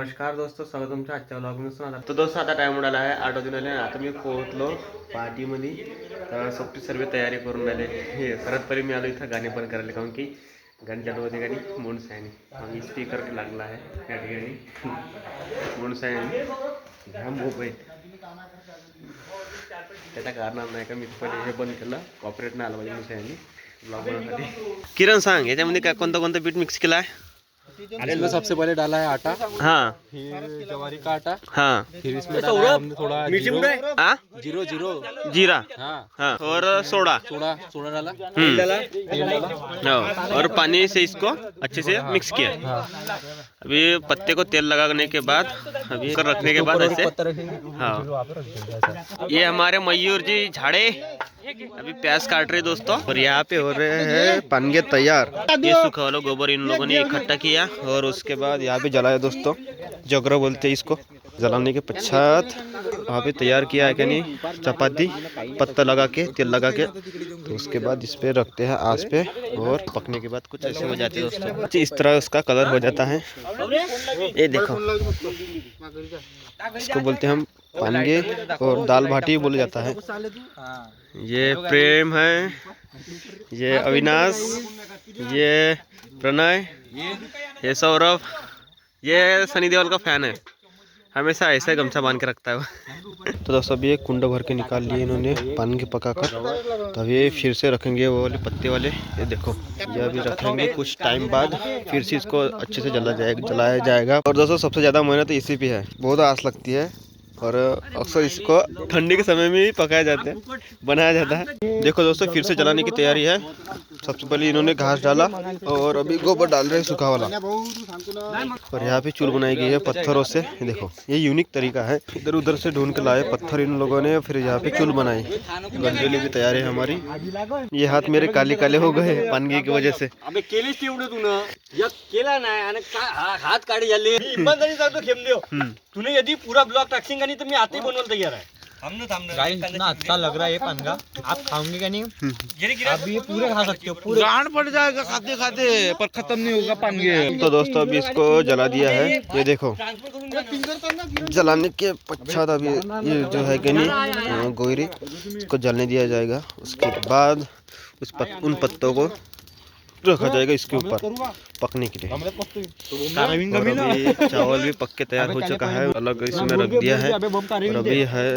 नमस्कार दोस्तों, स्वागत तुमच्या आजच्या व्लॉगमध्ये. तर दोस्तों आता टाइम उडाला आहे 8 वाजून आले. आता मी पोहोचलो पार्टीमध्ये. तर सोबती सर्व तयारी करून राहिले. हे सर्वात पहिले मी आलो इथं गाणे पण करायला, कारण की गाणी चालू होते. गाणी मुंडसायनी मग स्पीकर लागला आहे या ठिकाणी. मुंडसायनी ह्या मोबाईल त्याच्या कारणानं नाही का मी पहिले हे बंद केलं. कॉपरेट नाही आलं पाहिजे मुंडसायनी ब्लॉग बनवण्यासाठी. किरण सांग याच्यामध्ये काय कोणता कोणता बीट मिक्स केला है? इसमें सबसे पहले डाला है आटा, हाँ, फिर जवारी का आटा, हाँ, फिर इसमें डाला है हमने थोड़ा जीरो जीरो जीरा, हाँ हाँ, और सोडा, सोडा सोडा डाला, तेल डाला, हाँ, और पानी से इसको अच्छे से मिक्स किया. हाँ अभी पत्ते को तेल लगाने के बाद अभी कर रखने के बाद ऐसे, पत्ता रखेंगे, हाँ, फिर वहाँ पे रख देंगे ऐसा। ये हमारे मयूर जी झाड़े अभी प्याज काट रहे दोस्तों. और यहाँ पे हो रहे हैं पानगे तैयार. ये सूखा वाला गोबर इन लोगों ने इकट्ठा किया और उसके बाद यहाँ पे जलाया दोस्तों. जगरा बोलते हैं इसको. जलाने के पश्चात वहाँ पे तैयार किया है कि नहीं चपाती, पत्ता लगा के तेल लगा के. तो उसके बाद इस पे रखते हैं आंच पे और पकने के बाद कुछ ऐसे हो जाते हैं दोस्तों. इस तरह उसका कलर हो जाता है. ये देखो, इसको बोलते हैं हम पानगे और दाल भाटी बोला जाता है. ये प्रेम है, ये अविनाश, ये प्रणय, ये सौरभ, ये सनी देओल का फैन है. हमेशा ऐसे गमछा बांध के रखता है वो. तो दोस्तों अभी एक कुंड भर के निकाल लिए इन्होंने पान के पकाकर. तब ये फिर से रखेंगे वो वाले पत्ते वाले. ये देखो, ये अभी रखेंगे. कुछ टाइम बाद फिर से इसको अच्छे से जलाया जाएगा. और दोस्तों सबसे ज़्यादा मेहनत इसी पे है. बहुत आस लगती है और अक्सर इसको ठंडी के समय में ही पकाया जाता है, बनाया जाता है. देखो दोस्तों फिर से जलाने की तैयारी है. सबसे पहले इन्होंने घास डाला और अभी गोबर डाल रहे हैं सूखा वाला. और यहाँ पे चूल बनाई गई है पत्थरों से. देखो ये यूनिक तरीका है. इधर उधर से ढूंढ के लाए पत्थर इन लोगों ने, फिर यहाँ पे चूल बनाई. गंजेली भी तैयार है हमारी. ये हाथ मेरे काले काले हो गए पानगी की वजह से. अबे केलीस तेवढं तू ना केला नाही आणि हात काढे झाले. मी इमानदारी सांगतो खेमदेव, तूने यदि पूरा ब्लॉग टाकसिंग आणि तर मी आताही बनवायला तैयार आहे. गाइस इतना अच्छा लग रहा है ये पानगा. आप खाओगे क्या नहीं? आप ये पूरे खा सकते हो. पूरे गांड पड़ जाएगा खाते खाते, पर खत्म नहीं होगा पानगे. तो दोस्तों अभी इसको जला दिया है. ये देखो जलाने के पश्चात अभी ये जो है कि नहीं गोयरी इसको जलने दिया जाएगा. उसके बाद उन पत्तों को रखा जाएगा इसके ऊपर पकने के लिए. और अभी चावल भी पक के तैयार हो चुका है, अलग इसमें रख दिया है. और अभी है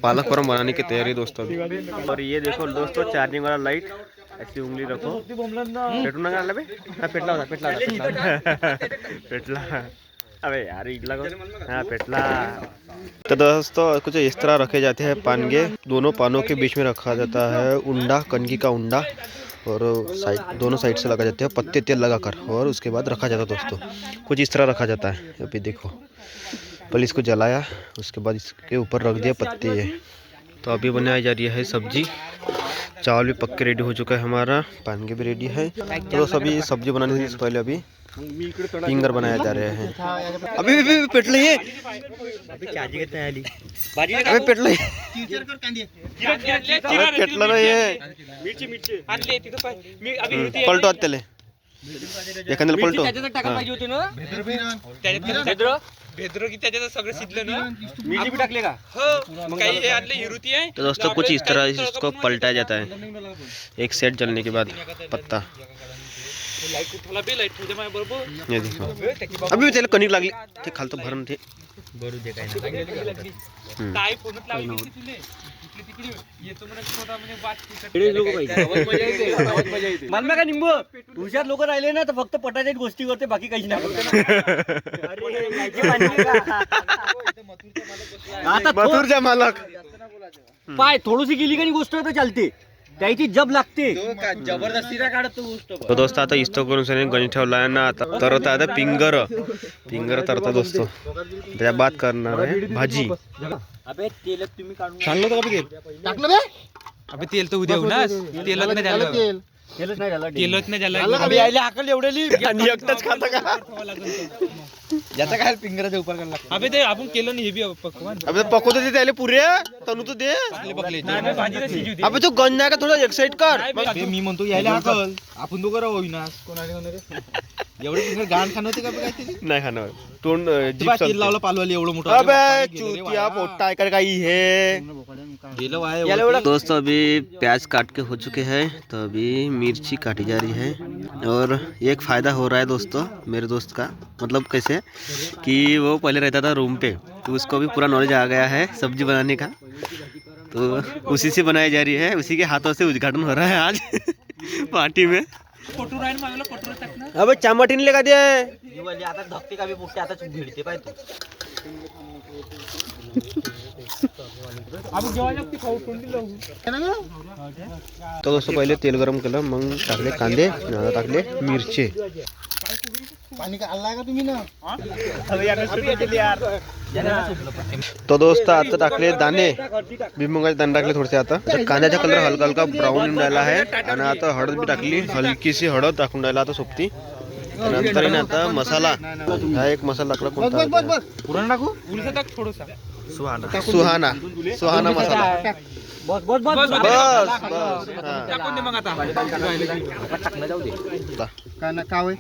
पालक फॉर्म बनाने की तैयारी दोस्तों अभी. और ये देखो दोस्तों चार्जिंग वाला लाइट. ऐसी उंगली रखो, पेटू ना बे. पेटला होता पेटला. अबे यार हाँ पेटला. तो दोस्तों कुछ इस तरह रखे जाते हैं पानगे. दोनों पानों के बीच में रखा जाता है उंडा, कनगी का उंडा. और दोनों साइड से लगा जाते हैं पत्ते तेल लगाकर. और उसके बाद रखा जाता है दोस्तों. कुछ इस तरह रखा जाता है. अभी देखो पहले इसको जलाया, उसके बाद इसके ऊपर रख दिया पत्ते. ये तो अभी बनाई जा रही है सब्जी. चावल भी पक के रेडी हो चुका है हमारा. पानगे भी रेडी है. तो सभी सब्जी बनाने से पहले अभी फिंगर बनाया जा रहे हैं. अभी पेटलं हे. अभी तयारी. अबे पेटलं पेटलं नाही हे. पलटो त्याला एखाद्याला पलटो. तो दोस्तों कुछ इस तरह इसको पलटाया जाता है. एक सेट जलने के बाद पत्ता. ये देखो अभी त्याला कणिक लागली ते खालतो भरून ते भरू दे. मला का निंबू हुशार लोक राहिले ना तर फक्त पटाच्या गोष्टी करते, बाकी काही नाही. आता मथुरचा मालक पाय थोडीशी गेली का गोष्ट तर चालते, त्याची जब लागते. जबरदस्ती काढत तो गोष्ट. तो दोस्तों आता इस्तो करून सनी गणित ठेवला आहे ना. आता तरता आता पिंगर तरता दोस्तों. त्या बात करणार आहे भाजी. अबे तेल तुम्ही काढून सांगलो तो तेल टाकलं बे. अबे तेल तर उद्या होणार. तेलच नाही झालं. तेलच नाही झालं. तेलच नाही झालं. अबे यायला हाकल एवढेली आणि एकटाच खाता का? याचा काय फिंगराचा उपर करायला लागतो. अबे ते आपण केलं नाही हे बी पकवान. अबे पकवतो ते त्याले पुरे तनु तू दे. अबे तू गण नाही का थोडं एक्साइट कर. मी म्हणतो यायला हाकल आपण दोघं राहू विनाश कोणाला एवढे फिंगर गाण खाणं होते का बघ काहीतरी नाही खाणार तोंड जीभ तेल चालते. लावलं पालवाली एवढं मोठं अबे चूतिया पोट्टा कर काही है. गेलं वाय दोस्तों अभी प्याज काट के हो चुके हैं तो अभी मिर्ची काटी जा रही है और एक फ़ायदा हो रहा है दोस्तों मेरे दोस्त का. मतलब कैसे कि वो पहले रहता था रूम पे तो उसको भी पूरा नॉलेज आ गया है सब्जी बनाने का. तो उसी से बनाई जा रही है, उसी के हाथों से उद्घाटन हो रहा है आज पार्टी में. अबे चामटीन लेगा दे. आता धक्के का भी पुढचे आता भिडते पाहिजे तो दोस्तों पहिले तेल गरम केलं मग टाकले कांदे आणि टाकले मिरची. पाणी का आला का तुम्ही ना तो दोस्त आता टाकले दाणे भुईमुगाचे दाणे टाकले थोडेसे. आता कांद्याचा कलर हलका हलका ब्राऊन येऊन राहिला आहे आणि आता हळद बी टाकली, हलकीशी हळद टाकून राहिला आता सोबती. नंतर आता मसाला हा एक मसाला टाकला कोणता पुरण टाकू सुहाना सुहाना मसाला. बस बस बस बस बस काय ना काय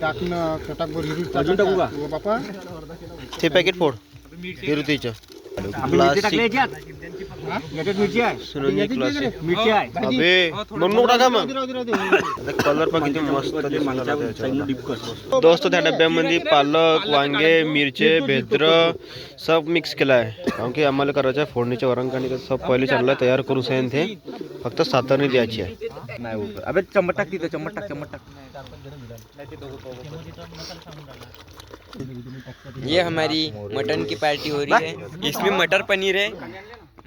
टाकणं टाक बर अजून टाकू का? बापा ते पॅकेट फोड हिरुतीचं मिरची आहे सुनंदी क्लासिक. मिरची आहे अबे म्हणून टाका मग. कलर पण किती मस्त दिसतो. दोस्तों त्या डब्यामध्ये पालक वांगे मिरचे भेद्र सब मिक्स केला आहे कारण की आम्हाला करायचं आहे फोडणीच्या वरंकाने सब पहिले चांगलं तयार करून सांगेन ते फक्त सातरणी द्यायची आहे. नाही अबे चम्मच टाक तिथं चम्मच टाक ये हमारी मटन की पार्टी हो रही है. इसमें मटर पनीर है,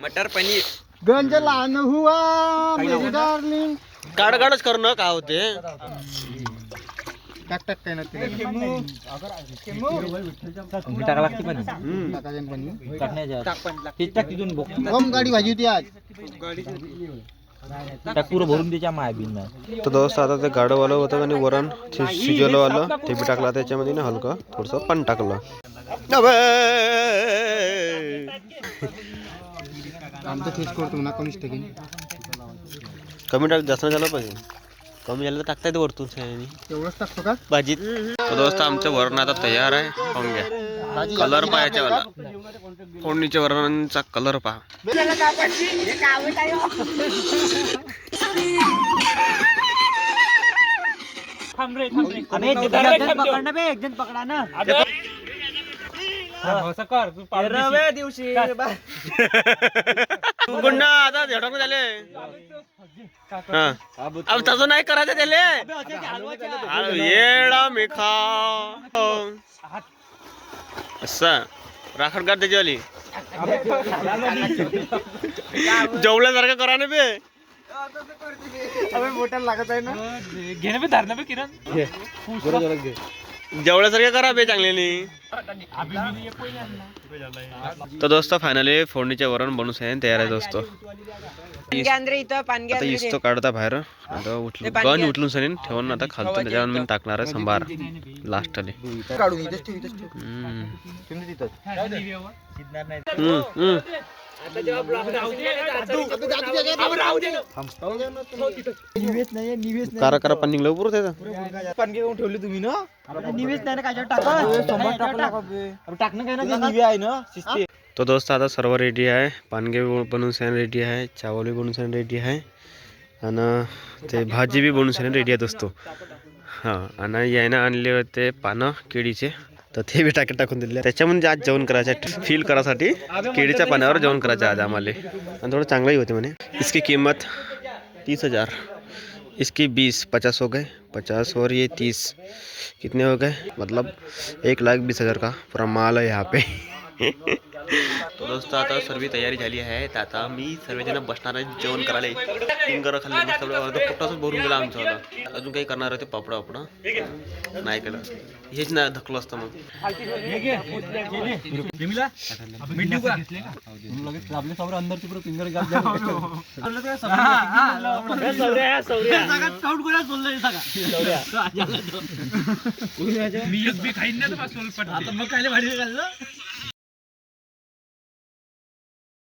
मटर पनीर. गंज लहान हुआ मेरी डार्लिंग काढ काढच करणं का होते. टाक टाक काय ना टाका लागते पण टाकायचं पाणी टाकण्याच्या तिथून गम गाडी भाजी होती आज त्या पुरं भरून द्यायच्या माय बिन तर दोस्त आता ते गाडंवालं होतं आणि वरण शिजवलं वालं ते बी टाकलं त्याच्यामध्ये ना हलकं थोडंसं पाणी टाकलं. आमचं तेच करतो ना कमीच टाकेन कमी टाक जास्त झालं पाहिजे. कमी झालं तर टाकता येते वरतून तेवढंच टाकतो का भाजीत. तर दोस्त आमचं वरण आता तयार आहे. पाहून घ्या कलर पाहायच्या वाला फोडणीच्या वरणांचा कलर पहा. पकडा ना दिवशी गुंडा आता झटक झाले. अब तसं नाही करायचं त्याले येडा मिखा असं राखण कर त्याची जेवल्यासारखं करा ना बे. मोठ्याला लागत आहे ना घेणं बी धरणं बी किरण जेवल्यासारखं करा बे चांगल्याने. तर दोस्त फायनली फोडणीचे वरण बनून तयार आहे दोस्त. आता इस्तो काढता बाहेर आता गण उचलून सनीन ठेवून आता खालतो त्याच्यावर मी टाकणार आहे संभार लास्टले. काढून इथेच ठेव इथेच ठेव कारा कारा पण निघलं पुरं त्याचं. पाणी घेऊन ठेवली तुम्ही ना निवेश नाही काय टाकणं काय ना निवे आहे ना शिस्ते. तो दोस्त आता सर्व रेडी आहे. पानगे बनवून सन रेडी आहे, चावल बी बनवून सन रेडी आहे आणि ते भाजी बी बनवून सन रेडी आहे दोस्तो. हां आणि यायनं आणले होते पानं केळीचे तर ते बी टाकून दिले. त्याच्यामध्ये आज जेवण करायचं फील करायसाठी केळीच्या पाण्यावर जेवण करायचं आज आम्हाला आणि थोडं चांगलंही होते म्हणे. इसकी किंमत 30,000. इसकी 50 हो गए 50 और ये 30 कितने हो गए मतलब 1,20,000 का पूरा माल है यहाँ पे. तो दोस्तों आता सर्व तयारी झाली आहे. तर आता मी सर्वजण बसणार आहे जेवण करायला. फिंगर खाल्ले मस्त पोटाच भरून गेला आमचं. आता अजून काही करणार होते पापड वापड नाही केलं हेच नाही धकलं असतं मग. मी एक बी खाईन ना तर